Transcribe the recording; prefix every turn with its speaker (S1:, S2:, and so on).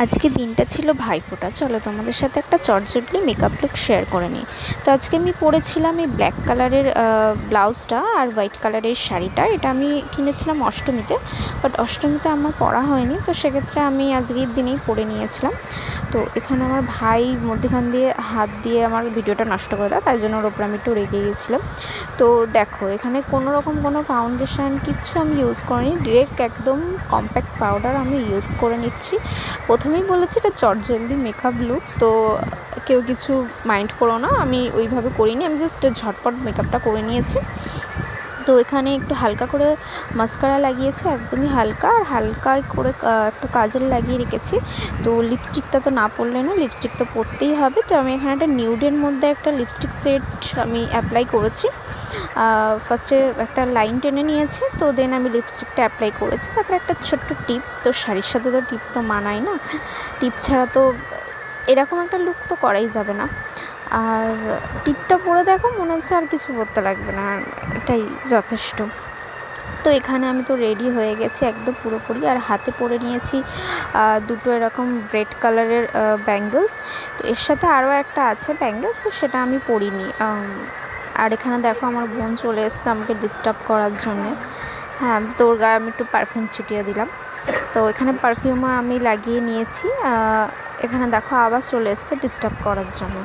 S1: আজকে দিনটা ছিল ভাইফোঁটা। চলো তোমাদের সাথে একটা চটজলদি মেকআপ লুক শেয়ার করে নিই। তো আজকে আমি পরেছিলাম এই ব্ল্যাক কালারের ব্লাউজটা আর হোয়াইট কালারের শাড়িটা। এটা আমি কিনেছিলাম অষ্টমীতে, বাট অষ্টমীতে আমার পরা হয়নি, তো সেক্ষেত্রে আমি আজকের দিনেই পরে নিয়েছিলাম। তো এখানে আমার ভাই মধ্যখান দিয়ে হাত দিয়ে আমার ভিডিওটা নষ্ট করে দেয়, তাই জন্য ওর ওপর আমি একটু রেগে গিয়েছিলাম। তো দেখো এখানে কোনো রকম কোনো ফাউন্ডেশন কিচ্ছু আমি ইউজ করিনি, ডিরেক্ট একদম কম্প্যাক্ট পাউডার আমি ইউজ করে নিচ্ছি। প্রথমেই বলেছি এটা চটজলদি মেকআপ লুক, তো কেউ কিছু মাইন্ড করো না, আমি ওইভাবে করিনি, আমি জাস্ট ঝটপট মেকআপটা করে নিয়েছি। তো এখানে একটু হালকা করে মাস্কারা লাগিয়েছি, একদমই হালকা, আর হালকা করে একটু কাজল লাগিয়ে রেখেছি। তো লিপস্টিকটা তো না পরলে না, লিপস্টিক তো পরতেই হবে। তো আমি এখানে একটা নিউডের মধ্যে একটা লিপস্টিক সেট আমি অ্যাপ্লাই করেছি। ফার্স্টে একটা লাইন টেনে নিয়েছি, তো দেন আমি লিপস্টিকটা অ্যাপ্লাই করেছি। তারপরে একটা ছোট্ট টিপ, তো শাড়ির সাথে তো টিপ তো মানায় না, টিপ ছাড়া তো এরকম একটা লুক তো করাই যাবে না। আর টিপটা পরে দেখো মনে হচ্ছে আর কিছু করতে লাগবে না, এটাই যথেষ্ট। তো এখানে আমি তো রেডি হয়ে গেছি একদম পুরোপুরি, আর হাতে পরে নিয়েছি দুটো এরকম রেড কালারের ব্যাঙ্গলস। তো এর সাথে আরও একটা আছে ব্যাঙ্গলস, তো সেটা আমি পরিনি। আর এখানে দেখো আমার বোন চলে এসছে আমাকে ডিস্টার্ব করার জন্যে। হ্যাঁ, তো ওর গায়ে আমি একটু পারফিউম ছিটিয়ে দিলাম। তো এখানে পারফিউমও আমি লাগিয়ে নিয়েছি। এখানে দেখো আবার চলে এসছে ডিস্টার্ব করার জন্য।